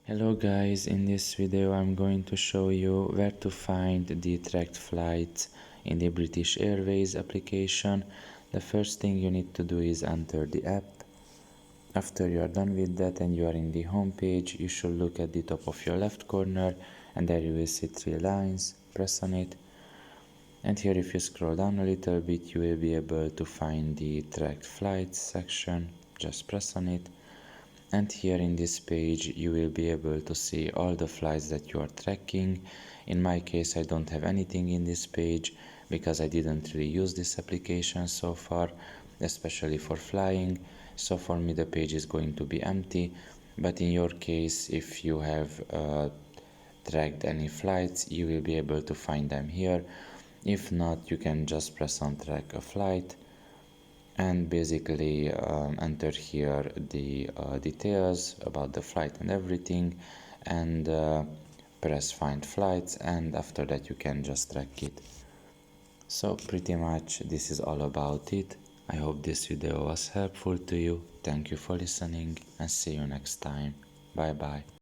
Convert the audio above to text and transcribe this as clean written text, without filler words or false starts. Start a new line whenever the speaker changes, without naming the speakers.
Hello guys, in this video I'm going to show you where to find the tracked flights in the British Airways application. The first thing you need to do is enter the app. After you are done with that and you are in the home page, you should look at the top of your left corner and there you will see three lines. Press on it. And here if you scroll down a little bit, you will be able to find the tracked flights section. Just press on it. And here in this page you will be able to see all the flights that you are tracking. In my case I don't have anything in this page because I didn't really use this application so far, especially for flying. So for me the page is going to be empty, but in your case, if you have tracked any flights, you will be able to find them here. If not, you can just press on track a flight and basically enter here the details about the flight and everything, and press find flights, and after that you can just track it. So pretty much this is all about it. I hope this video was helpful to you. Thank you for listening and see you next time. Bye bye.